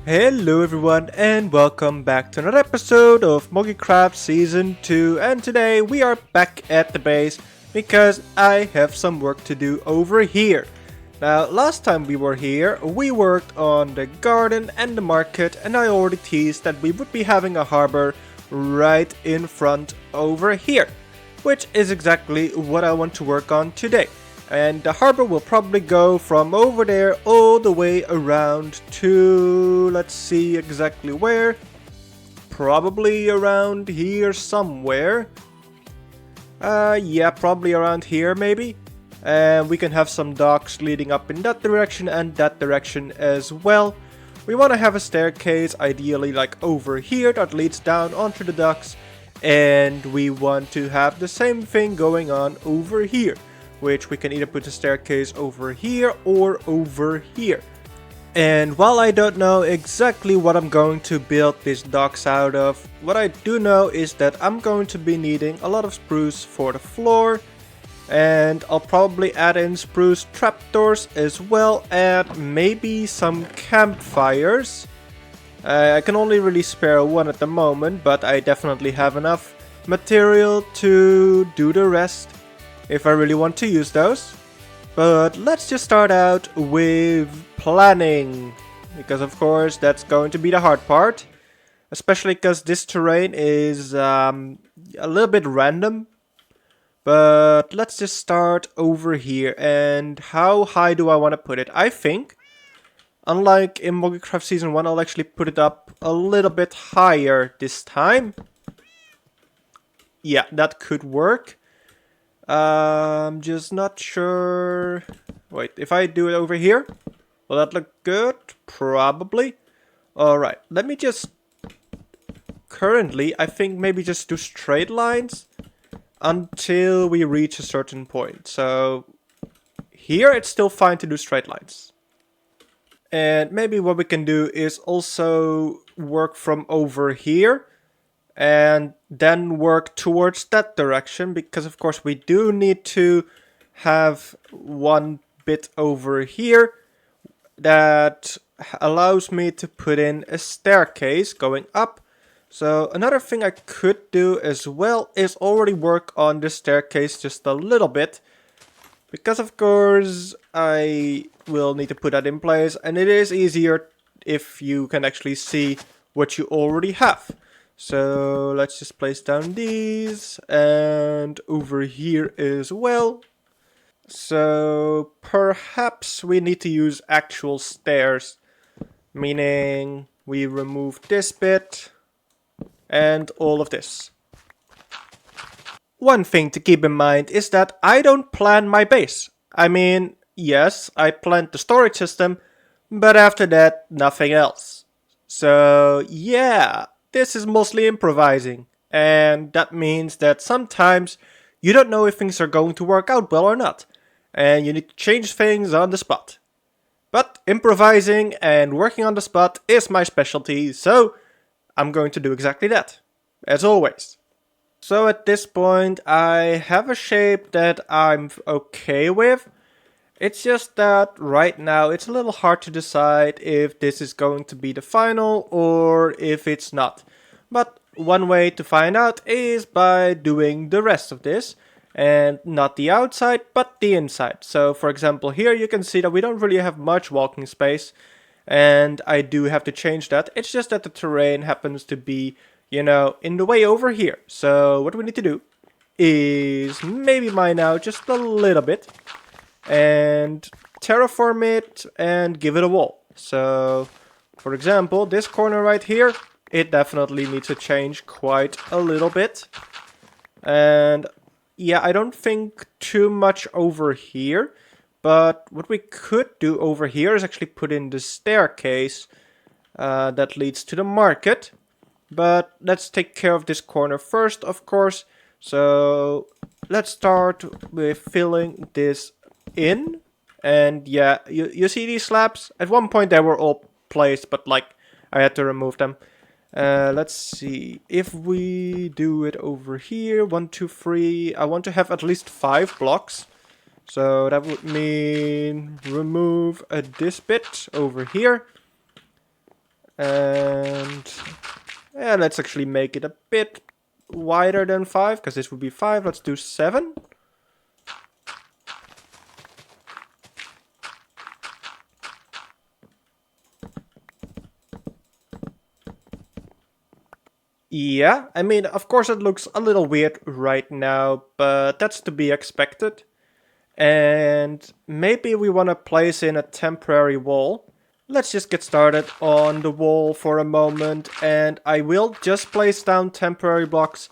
Hello everyone and welcome back to another episode of Moggycraft Season 2, and today we are back at the base because I have some work to do over here. Now last time we were here we worked on the garden and the market, and I already teased that we would be having a harbor right in front over here, which is exactly what I want to work on today. And the harbor will probably go from over there all the way around to, let's see exactly where, probably around here somewhere. Yeah, probably around here maybe. And we can have some docks leading up in that direction and that direction as well. We want to have a staircase, ideally like over here, that leads down onto the docks. And we want to have the same thing going on over here, which we can either put a staircase over here or over here. And while I don't know exactly what I'm going to build these docks out of, what I do know is that I'm going to be needing a lot of spruce for the floor, and I'll probably add in spruce trapdoors as well, and maybe some campfires. I can only really spare one at the moment, but I definitely have enough material to do the rest if I really want to use those. But let's just start out with planning, because of course that's going to be the hard part, especially because this terrain is a little bit random. But let's just start over here. And how high do I want to put it? I think, unlike in Moggycraft Season 1, I'll actually put it up a little bit higher this time. Yeah, that could work. I'm just not sure. Wait, if I do it over here, will that look good? Probably. Alright, let me just... Currently, I think maybe just do straight lines until we reach a certain point. So, here it's still fine to do straight lines. And maybe what we can do is also work from over here and then work towards that direction, because of course we do need to have one bit over here that allows me to put in a staircase going up. So another thing I could do as well is already work on the staircase just a little bit, because of course I will need to put that in place, and it is easier if you can actually see what you already have. So let's just place down these, and over here as well. So perhaps we need to use actual stairs, meaning we remove this bit and all of this. One thing to keep in mind is that I don't plan my base. I mean, yes, I planned the storage system, but after that, nothing else. So yeah, this is mostly improvising, and that means that sometimes you don't know if things are going to work out well or not, and you need to change things on the spot. But improvising and working on the spot is my specialty, so I'm going to do exactly that, as always. So at this point I have a shape that I'm okay with. It's just that right now it's a little hard to decide if this is going to be the final or if it's not. But one way to find out is by doing the rest of this, and not the outside but the inside. So for example here you can see that we don't really have much walking space, and I do have to change that. It's just that the terrain happens to be, you know, in the way over here. So what we need to do is maybe mine out just a little bit and terraform it and give it a wall. So for example, this corner right here, it definitely needs to change quite a little bit. And yeah, I don't think too much over here, but what we could do over here is actually put in the staircase that leads to the market. But let's take care of this corner first, of course. So let's start with filling this in. And yeah, you see these slabs? At one point they were all placed, but like I had to remove them. Let's see, if we do it over here, 1, 2, 3, I want to have at least 5 blocks. So that would mean remove this bit over here. And yeah, let's actually make it a bit wider than 5, because this would be 5. Let's do 7. Yeah, I mean, of course it looks a little weird right now, but that's to be expected. And maybe we want to place in a temporary wall. Let's just get started on the wall for a moment, and I will just place down temporary blocks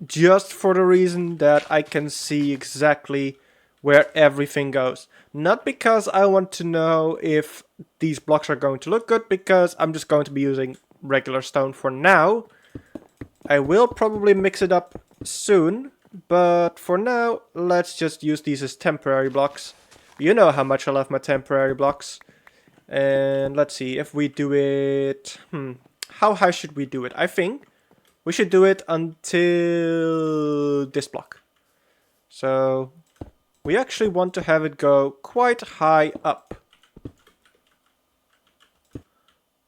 just for the reason that I can see exactly where everything goes. Not because I want to know if these blocks are going to look good, because I'm just going to be using regular stone for now. I will probably mix it up soon, but for now, let's just use these as temporary blocks. You know how much I love my temporary blocks. And let's see, if we do it... how high should we do it? I think we should do it until this block. So we actually want to have it go quite high up.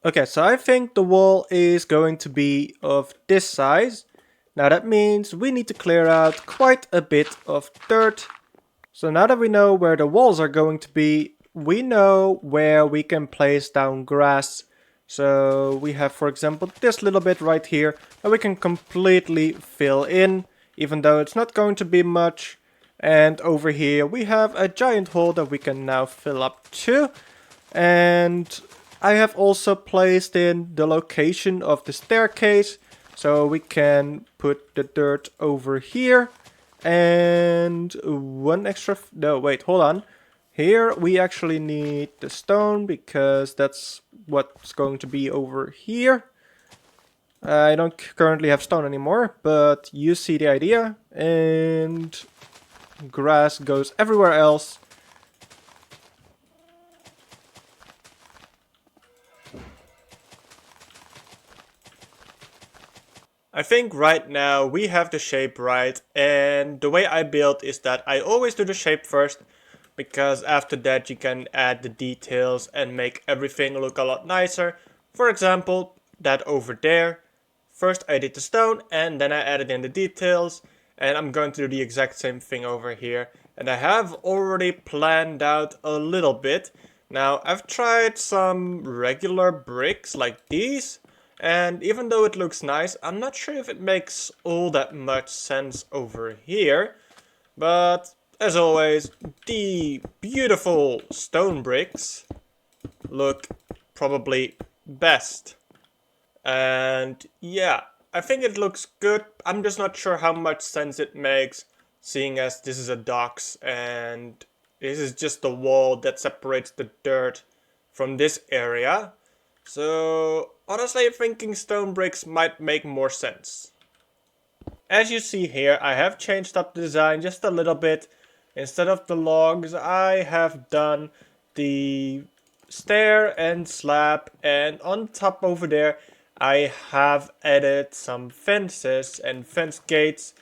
Okay, so I think the wall is going to be of this size. Now that means we need to clear out quite a bit of dirt. So now that we know where the walls are going to be, we know where we can place down grass. So we have, for example, this little bit right here that we can completely fill in, even though it's not going to be much. And over here we have a giant hole that we can now fill up too. And I have also placed in the location of the staircase, so we can put the dirt over here. And one extra... no, wait, hold on. Here we actually need the stone, because that's what's going to be over here. I don't currently have stone anymore, but you see the idea. And grass goes everywhere else. I think right now we have the shape right, and the way I build is that I always do the shape first, because after that you can add the details and make everything look a lot nicer. For example, that over there. First I did the stone and then I added in the details, and I'm going to do the exact same thing over here. And I have already planned out a little bit. Now I've tried some regular bricks like these, and even though it looks nice, I'm not sure if it makes all that much sense over here. But as always, the beautiful stone bricks look probably best. And yeah, I think it looks good. I'm just not sure how much sense it makes, seeing as this is a docks and this is just the wall that separates the dirt from this area. So honestly, thinking stone bricks might make more sense. As you see here, I have changed up the design just a little bit. Instead of the logs, I have done the stair and slab, and on top over there I have added some fences and fence gates,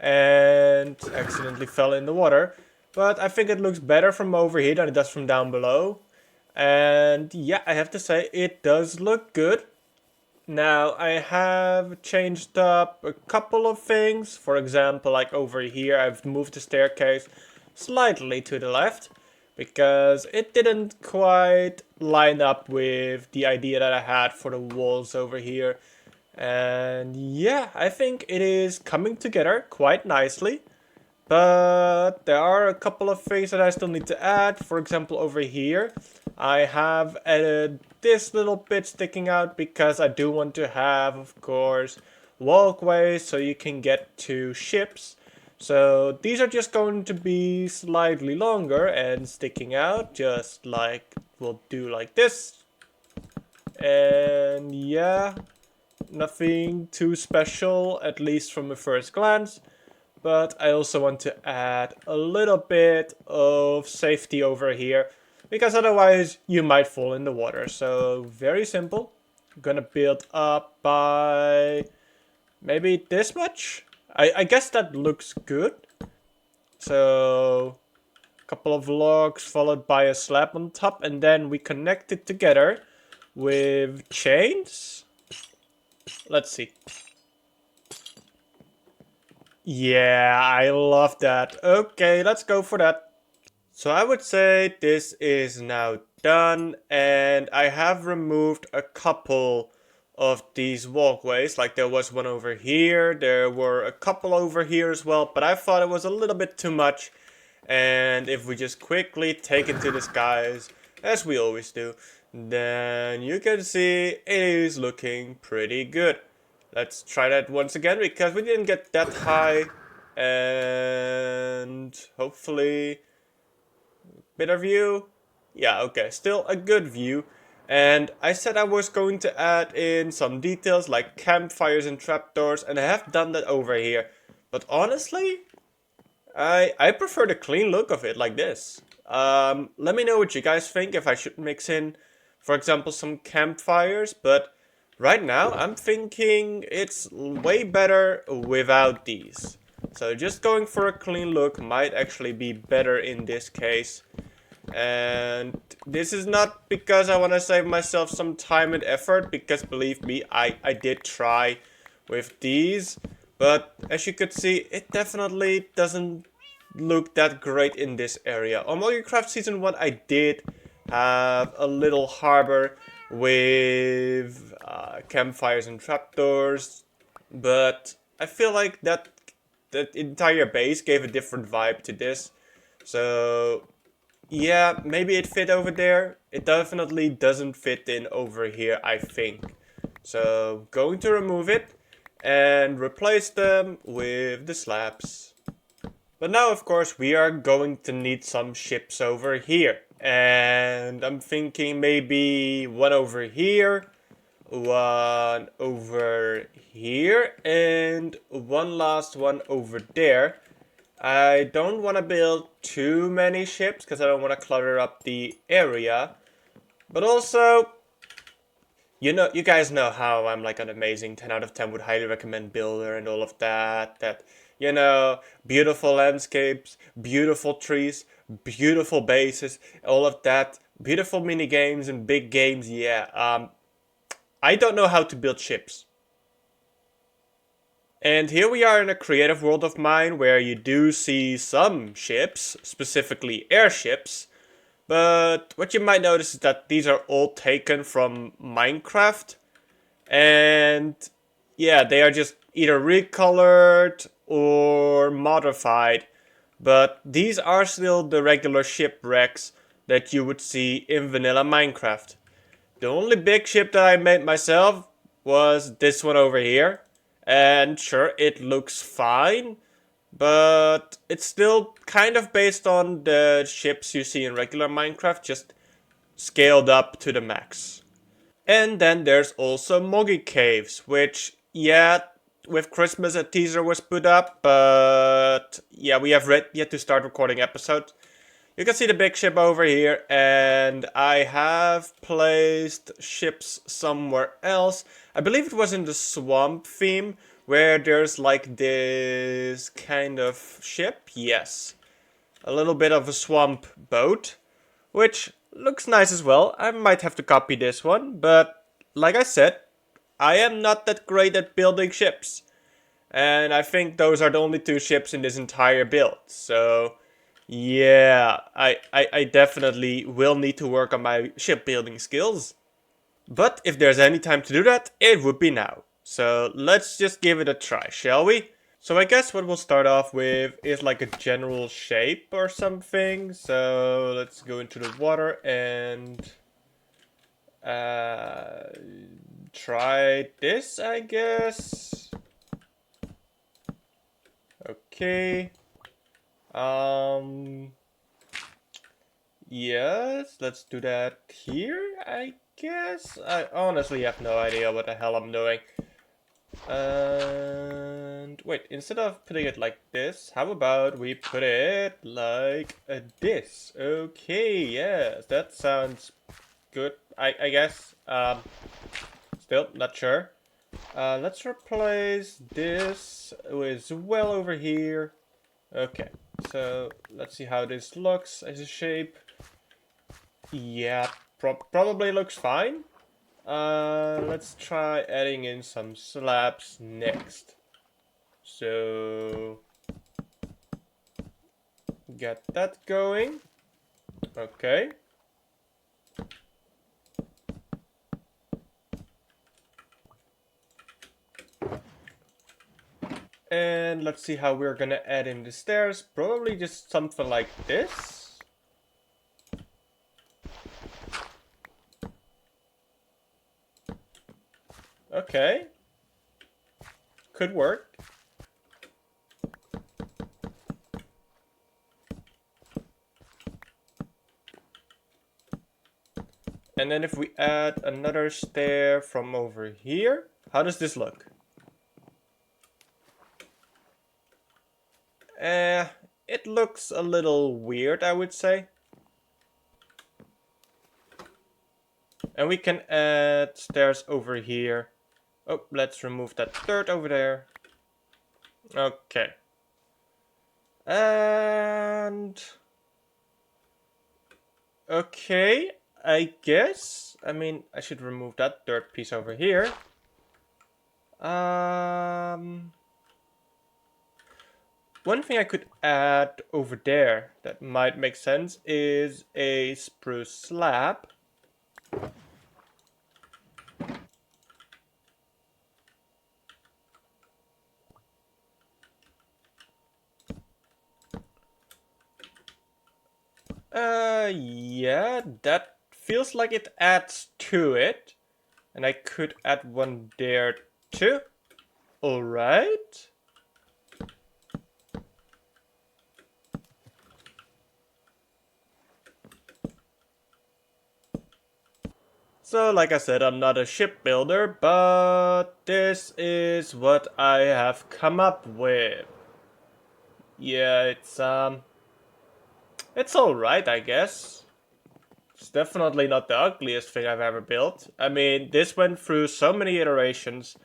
and accidentally fell in the water. But I think it looks better from over here than it does from down below. And yeah, I have to say it does look good. Now I have changed up a couple of things. For example, like over here I've moved the staircase slightly to the left, because it didn't quite line up with the idea that I had for the walls over here. And yeah, I think it is coming together quite nicely. But there are a couple of things that I still need to add. For example, over here I have added this little bit sticking out, because I do want to have, of course, walkways so you can get to ships. So these are just going to be slightly longer and sticking out, just like we'll do like this. And yeah, nothing too special, at least from a first glance. But I also want to add a little bit of safety over here, because otherwise you might fall in the water. So very simple. I'm gonna build up by maybe this much. I guess that looks good. So a couple of logs followed by a slab on top, and then we connect it together with chains. Let's see. Yeah, I love that. Okay, let's go for that. So I would say this is now done, and I have removed a couple of these walkways. Like there was one over here, there were a couple over here as well, but I thought it was a little bit too much. And if we just quickly take it to the skies, as we always do, then you can see it is looking pretty good. Let's try that once again because we didn't get that high, and hopefully better view. Yeah, okay, still a good view. And I said I was going to add in some details like campfires and trapdoors, and I have done that over here. But honestly, I prefer the clean look of it like this. Let me know what you guys think, if I should mix in, for example, some campfires. But right now, I'm thinking it's way better without these. So just going for a clean look might actually be better in this case. And this is not because I want to save myself some time and effort, because believe me, I did try with these. But as you could see, it definitely doesn't look that great in this area. On Moggycraft Season 1 I did have a little harbor with campfires and trapdoors. But I feel like that entire base gave a different vibe to this. So yeah, maybe it fit over there. It definitely doesn't fit in over here, I think. So going to remove it and replace them with the slabs. But now, of course, we are going to need some ships over here. And I'm thinking maybe one over here, one over here, and one last one over there. I don't want to build too many ships because I don't want to clutter up the area. But also, you guys know how I'm like an amazing 10 out of 10 would highly recommend builder and all of that. Beautiful landscapes, beautiful trees, beautiful bases, all of that. Beautiful mini games and big games, yeah. I don't know how to build ships. And here we are in a creative world of mine where you do see some ships, specifically airships. But what you might notice is that these are all taken from Minecraft. And yeah, they are just either recolored or modified. But these are still the regular shipwrecks that you would see in vanilla Minecraft. The only big ship that I made myself was this one over here. And sure, it looks fine, but it's still kind of based on the ships you see in regular Minecraft, just scaled up to the max. And then there's also Moggy Caves, which, yeah, with Christmas a teaser was put up, but yeah, we have yet to start recording episodes. You can see the big ship over here, and I have placed ships somewhere else. I believe it was in the swamp theme, where there's like this kind of ship. Yes, a little bit of a swamp boat, which looks nice as well. I might have to copy this one, but like I said, I am not that great at building ships. And I think those are the only two ships in this entire build, so yeah, I definitely will need to work on my shipbuilding skills. But if there's any time to do that, it would be now. So let's just give it a try, shall we? So I guess what we'll start off with is like a general shape or something. So let's go into the water and try this, I guess. Okay. Yes, let's do that here, I guess. I honestly have no idea what the hell I'm doing. And wait, instead of putting it like this, how about we put it like this? Okay, yes, that sounds good, I guess. Still not sure. Let's replace this with well over here. Okay, so let's see how this looks as a shape. Yeah, probably looks fine. Let's try adding in some slabs next. So get that going. Okay. And let's see how we're gonna add in the stairs. Probably just something like this. Okay. Could work. And then if we add another stair from over here, how does this look? It looks a little weird, I would say. And we can add stairs over here. Oh, let's remove that dirt over there. Okay. And... okay, I guess. I mean, I should remove that dirt piece over here. One thing I could add over there that might make sense is a spruce slab. Yeah, that feels like it adds to it. And I could add one there too. Alright. So, like I said, I'm not a shipbuilder, but this is what I have come up with. Yeah, it's alright, I guess. It's definitely not the ugliest thing I've ever built. I mean, this went through so many iterations,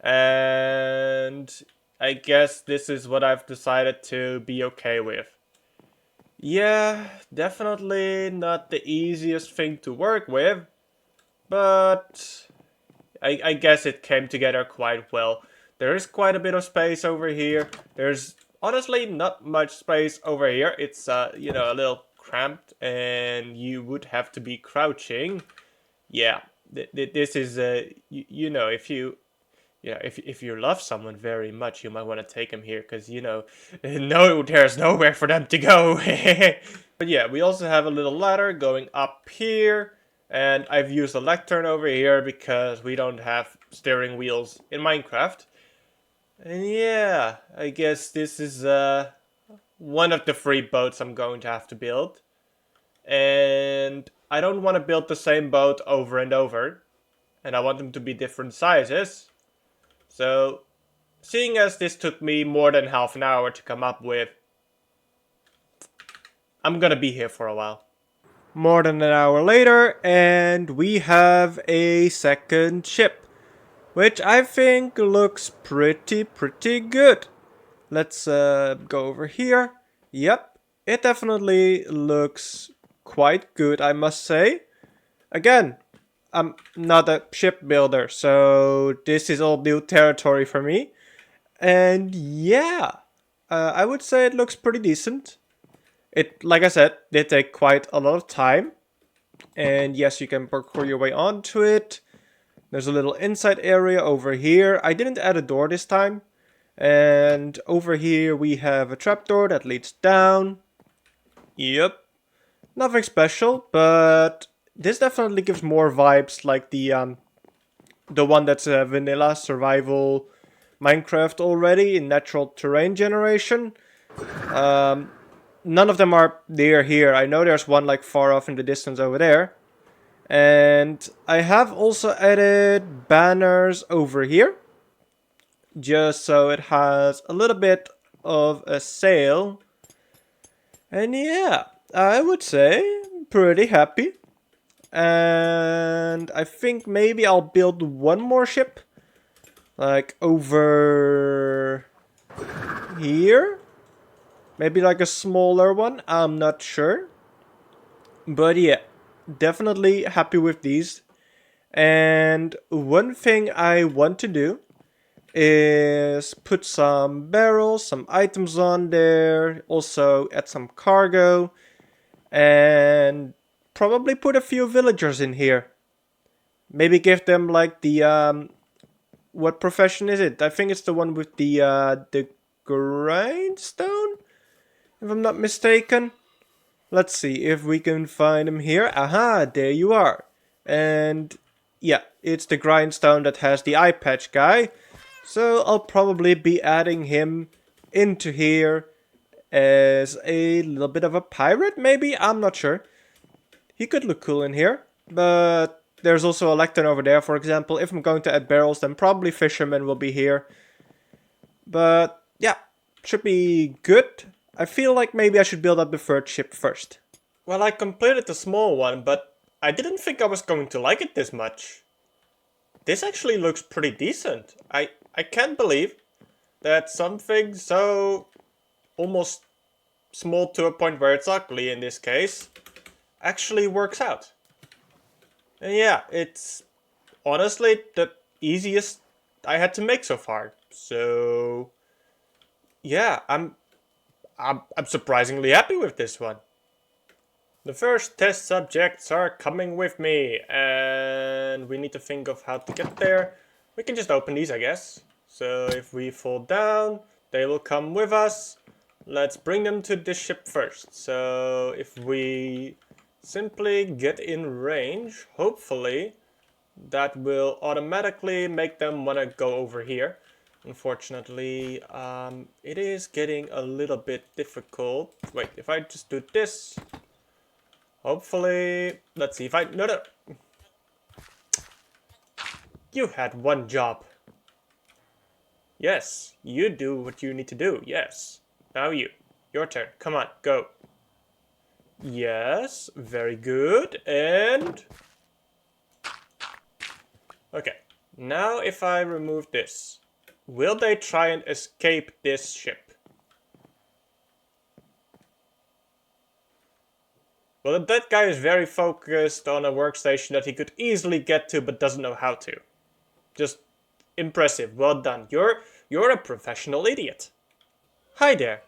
and I guess this is what I've decided to be okay with. Yeah, definitely not the easiest thing to work with, but I guess it came together quite well. There is quite a bit of space over here. There's honestly not much space over here. It's, you know, a little cramped and you would have to be crouching. Yeah, this is, you know, if you... yeah, if you love someone very much, you might want to take them here, because, you know, no, there's nowhere for them to go. But yeah, we also have a little ladder going up here, and I've used a lectern over here because we don't have steering wheels in Minecraft. And yeah, I guess this is one of the 3 boats I'm going to have to build. And I don't want to build the same boat over and over, and I want them to be different sizes. So, seeing as this took me more than half an hour to come up with, I'm gonna be here for a while. More than an hour later, and we have a second ship, which I think looks pretty good. Let's go over here. Yep, it definitely looks quite good, I must say. Again, I'm not a shipbuilder, so this is all new territory for me. And yeah, I would say it looks pretty decent. It, like I said, did take quite a lot of time. And yes, you can parkour your way onto it. There's a little inside area over here. I didn't add a door this time. And over here we have a trapdoor that leads down. Yep. Nothing special, but this definitely gives more vibes like the one that's a vanilla survival Minecraft already in natural terrain generation. None of them are near here. I know there's one like far off in the distance over there. And I have also added banners over here, just so it has a little bit of a sail. And yeah, I would say pretty happy. And I think maybe I'll build one more ship, like over here. Maybe like a smaller one, I'm not sure. But yeah, definitely happy with these. And one thing I want to do is put some barrels, some items on there, also add some cargo, and probably put a few villagers in here. Maybe give them like the what profession is it? I think it's the one with the grindstone, if I'm not mistaken. Let's see if we can find him here. Aha, there you are. And yeah, it's the grindstone that has the eye patch guy. So I'll probably be adding him into here as a little bit of a pirate, maybe? I'm not sure. He could look cool in here, but there's also a lectern over there, for example. If I'm going to add barrels, then probably fishermen will be here. But yeah, should be good. I feel like maybe I should build up the third ship first. Well, I completed the small one, but I didn't think I was going to like it this much. This actually looks pretty decent. I can't believe that something so almost small to a point where it's ugly in this case actually works out. And yeah, it's honestly the easiest I had to make so far. So yeah, I'm surprisingly happy with this one. The first test subjects are coming with me, and we need to think of how to get there. We can just open these, I guess. So if we fall down, they will come with us. Let's bring them to this ship first. So if we simply get in range, hopefully that will automatically make them want to go over here. Unfortunately, it is getting a little bit difficult. Wait, if I just do this, hopefully, let's see if I, no. You had one job. Yes, you do what you need to do, yes. Now your turn, come on, go. Yes, very good, and... Okay, now if I remove this, will they try and escape this ship? Well, that guy is very focused on a workstation that he could easily get to but doesn't know how to. Just impressive, well done. You're a professional idiot. Hi there.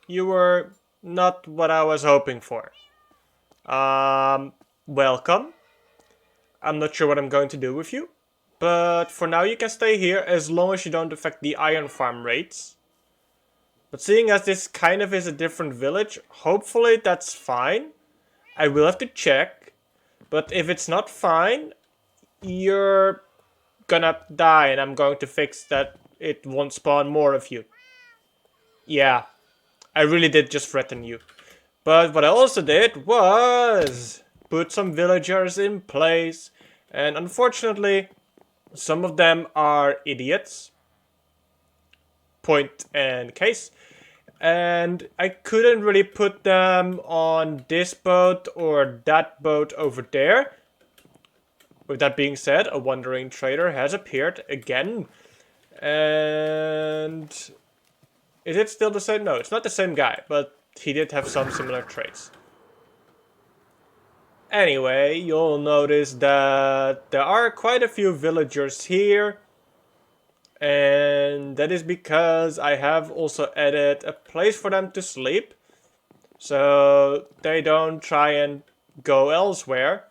You were not what I was hoping for. Welcome. I'm not sure what I'm going to do with you. But for now you can stay here as long as you don't affect the iron farm rates. But seeing as this kind of is a different village, hopefully that's fine. I will have to check. But if it's not fine, you're gonna die and I'm going to fix that it won't spawn more of you. Yeah, I really did just threaten you. But what I also did was put some villagers in place. And unfortunately, some of them are idiots. Point and case. And I couldn't really put them on this boat or that boat over there. With that being said, a wandering trader has appeared again. And... is it still the same? No, it's not the same guy, but he did have some similar traits. Anyway, you'll notice that there are quite a few villagers here. And that is because I have also added a place for them to sleep. So they don't try and go elsewhere.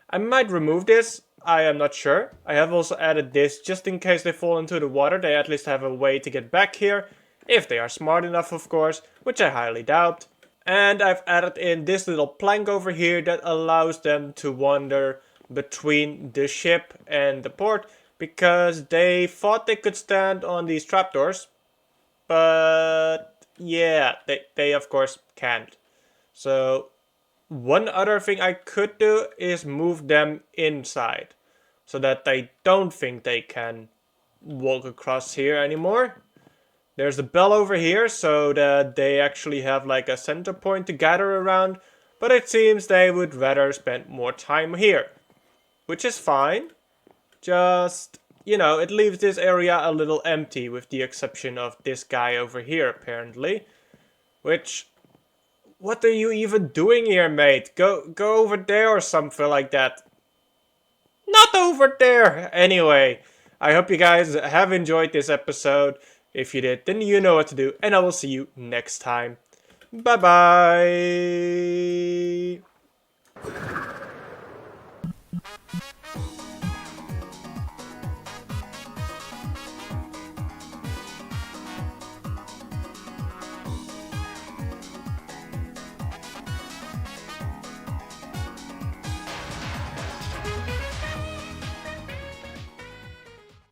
I might remove this, I am not sure. I have also added this just in case they fall into the water. They at least have a way to get back here. If they are smart enough, of course, which I highly doubt. And I've added in this little plank over here that allows them to wander between the ship and the port. Because they thought they could stand on these trapdoors. But yeah, they of course can't. So one other thing I could do is move them inside. So that they don't think they can walk across here anymore. There's the bell over here so that they actually have like a center point to gather around. But it seems they would rather spend more time here. Which is fine. Just, you know, it leaves this area a little empty with the exception of this guy over here apparently. Which, what are you even doing here, mate? Go over there or something like that. Not over there? Anyway, I hope you guys have enjoyed this episode. If you did, then you know what to do, and I will see you next time. Bye bye.